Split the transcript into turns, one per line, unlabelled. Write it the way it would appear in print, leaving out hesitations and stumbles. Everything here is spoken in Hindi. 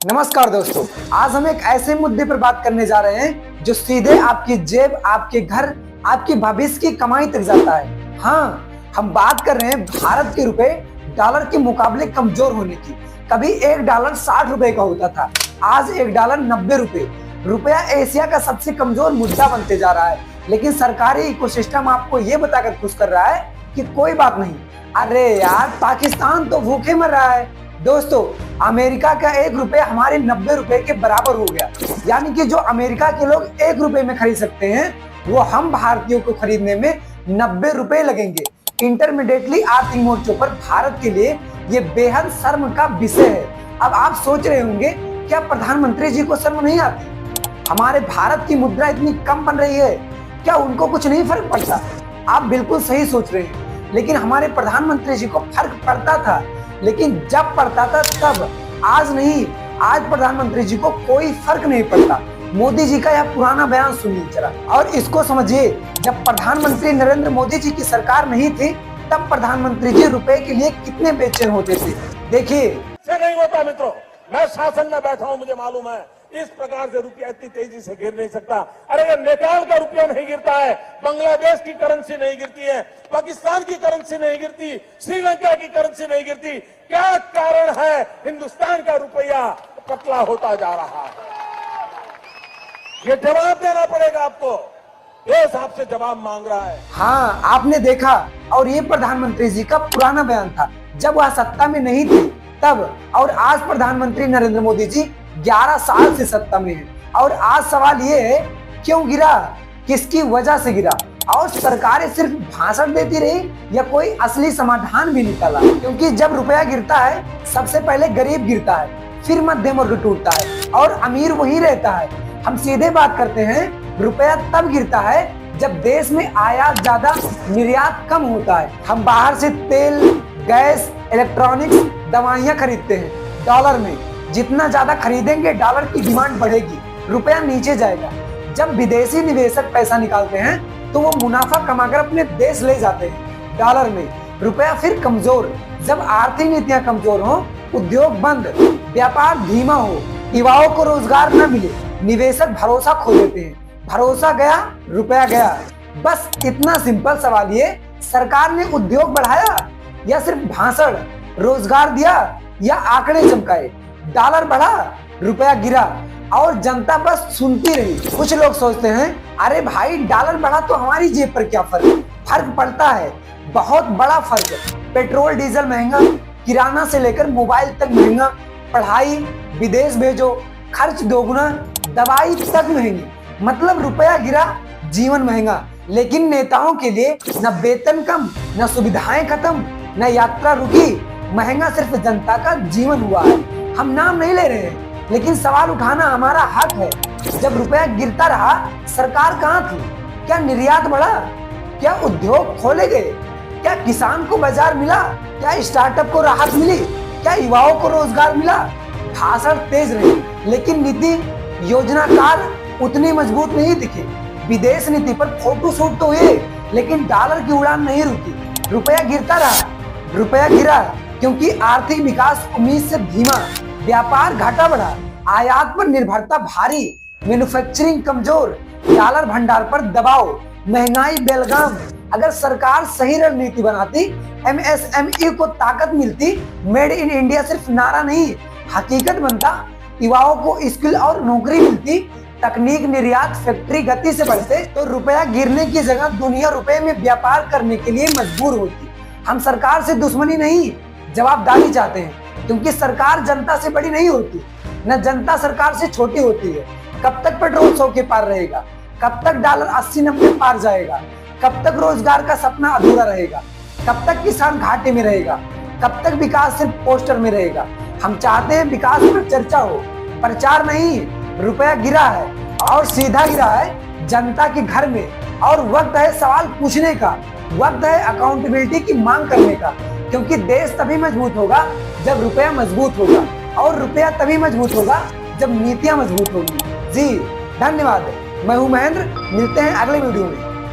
नमस्कार दोस्तों, आज हम एक ऐसे मुद्दे पर बात करने जा रहे हैं जो सीधे आपकी जेब, आपके घर, आपके भविष्य की कमाई तक जाता है। हाँ, हम बात कर रहे हैं भारत के रुपए डॉलर के मुकाबले कमजोर होने की। कभी एक डॉलर 60 रुपए का होता था, आज एक डॉलर 90 रुपए। रुपया एशिया का सबसे कमजोर मुद्दा बनते जा रहा है, लेकिन सरकारी इकोसिस्टम आपको ये बताकर खुश कर रहा है कि कोई बात नहीं। अरे यार, पाकिस्तान तो भूखे मर रहा है। दोस्तों, अमेरिका का 1 रुपए हमारे 90 रुपए के बराबर हो गया। यानी कि जो अमेरिका के लोग 1 रुपए में खरीद सकते हैं, वो हम भारतीयों को खरीदने में 90 रुपए लगेंगे। इंटरमीडिएटली आर्थिक मोर्चों पर भारत के लिए ये बेहद शर्म का विषय है। अब आप सोच रहे होंगे, क्या प्रधानमंत्री जी को शर्म नहीं आती? हमारे भारत की मुद्रा इतनी कम बन रही है, क्या उनको कुछ नहीं फर्क पड़ता? आप बिल्कुल सही सोच रहे हैं, लेकिन हमारे प्रधानमंत्री जी को फर्क पड़ता था, लेकिन जब पड़ता था तब, आज नहीं। आज प्रधानमंत्री जी को कोई फर्क नहीं पड़ता। मोदी जी का यह पुराना बयान सुनिए जरा और इसको समझिए। जब प्रधानमंत्री नरेंद्र मोदी जी की सरकार नहीं थी, तब प्रधानमंत्री जी रुपए के लिए कितने बेचैन होते थे। देखिए,
से नहीं होता मित्रों। मैं शासन में बैठा हूं, मुझे मालूम है इस प्रकार से रुपया इतनी तेजी से गिर नहीं सकता। अरे ये नेपाल का रुपया नहीं गिरता है, बांग्लादेश की करेंसी नहीं गिरती है, पाकिस्तान की करेंसी नहीं गिरती, श्रीलंका की करेंसी नहीं गिरती। क्या कारण है हिंदुस्तान का रुपया पतला होता जा रहा है? ये जवाब देना पड़ेगा आपको। देश आपसे जवाब मांग रहा है।
हाँ, आपने देखा, और ये प्रधानमंत्री जी का पुराना बयान था जब वह सत्ता में नहीं थे तब। और आज प्रधानमंत्री नरेंद्र मोदी जी 11 साल से सत्ता में है, और आज सवाल ये है, क्यों गिरा, किसकी वजह से गिरा? और सरकारें सिर्फ भाषण देती रही या कोई असली समाधान भी निकाला? क्योंकि जब रुपया गिरता है, सबसे पहले गरीब गिरता है, फिर मध्यम वर्ग टूटता है और अमीर वही रहता है। हम सीधे बात करते हैं, रुपया तब गिरता है जब देश में आयात ज्यादा, निर्यात कम होता है। हम बाहर से तेल, गैस, इलेक्ट्रॉनिक्स, दवाइयाँ खरीदते हैं डॉलर में। जितना ज्यादा खरीदेंगे, डॉलर की डिमांड बढ़ेगी, रुपया नीचे जाएगा। जब विदेशी निवेशक पैसा निकालते हैं तो वो मुनाफा कमाकर अपने देश ले जाते हैं डॉलर में। रुपया फिर कमजोर। जब आर्थिक नीतियां कमजोर हो, उद्योग बंद, व्यापार धीमा हो, युवाओं को रोजगार न मिले, निवेशक भरोसा खो देते हैं। भरोसा गया, रुपया गया। बस इतना सिंपल सवाल ये, सरकार ने उद्योग बढ़ाया या सिर्फ भाषण? रोजगार दिया या आंकड़े चमकाए? डॉलर बढ़ा, रुपया गिरा, और जनता बस सुनती रही। कुछ लोग सोचते हैं, अरे भाई, डॉलर बढ़ा तो हमारी जेब पर क्या फर्क? फर्क पड़ता है, बहुत बड़ा फर्क। पेट्रोल डीजल महंगा, किराना से लेकर मोबाइल तक महंगा, पढ़ाई, विदेश भेजो, खर्च दोगुना, दवाई तक महंगी। मतलब रुपया गिरा, जीवन महंगा। लेकिन नेताओं के लिए न वेतन कम, न सुविधाएं खत्म, न यात्रा रुकी। महंगा सिर्फ जनता का जीवन हुआ है। हम नाम नहीं ले रहे हैं, लेकिन सवाल उठाना हमारा हक है। जब रुपया गिरता रहा, सरकार कहाँ थी? क्या निर्यात बढ़ा? क्या उद्योग खोले गए? क्या किसान को बाजार मिला? क्या स्टार्टअप को राहत मिली? क्या युवाओं को रोजगार मिला? भाषण तेज रहे, लेकिन नीति, योजनाकार उतनी मजबूत नहीं दिखे। विदेश नीति पर फोटो शूट तो हुए, लेकिन डॉलर की उड़ान नहीं रुकी। रुपया गिरता रहा, रुपया गिरा क्योंकि आर्थिक विकास उम्मीद से धीमा, व्यापार घाटा बढ़ा, आयात पर निर्भरता भारी, मैन्युफैक्चरिंग कमजोर, डॉलर भंडार पर दबाव, महंगाई बेलगाम। अगर सरकार सही रणनीति बनाती, एमएसएमई को ताकत मिलती, मेड इन इंडिया सिर्फ नारा नहीं हकीकत बनता, युवाओं को स्किल और नौकरी मिलती, तकनीक, निर्यात, फैक्ट्री गति से बढ़ते, तो रुपया गिरने की जगह दुनिया रुपए में व्यापार करने के लिए मजबूर होती। हम सरकार से दुश्मनी नहीं, जवाबदारी चाहते हैं, क्योंकि सरकार जनता से बड़ी नहीं होती, न जनता सरकार से छोटी होती है। कब तक पेट्रोल 100 के पार रहेगा? कब तक डॉलर 80-90 पार जाएगा? कब तक रोजगार का सपना अधूरा रहेगा? कब तक किसान घाटे में रहेगा? कब तक विकास सिर्फ पोस्टर में रहेगा? हम चाहते हैं विकास पर चर्चा हो, प्रचार नहीं। रुपया गिरा है, और सीधा गिरा है जनता के घर में। और वक्त है सवाल पूछने का, वक्त है अकाउंटेबिलिटी की मांग करने का। क्योंकि देश तभी मजबूत होगा जब रुपया मजबूत होगा, और रुपया तभी मजबूत होगा जब नीतियां मजबूत होंगी। जी धन्यवाद। मैं हूं महेंद्र, मिलते हैं अगले वीडियो में।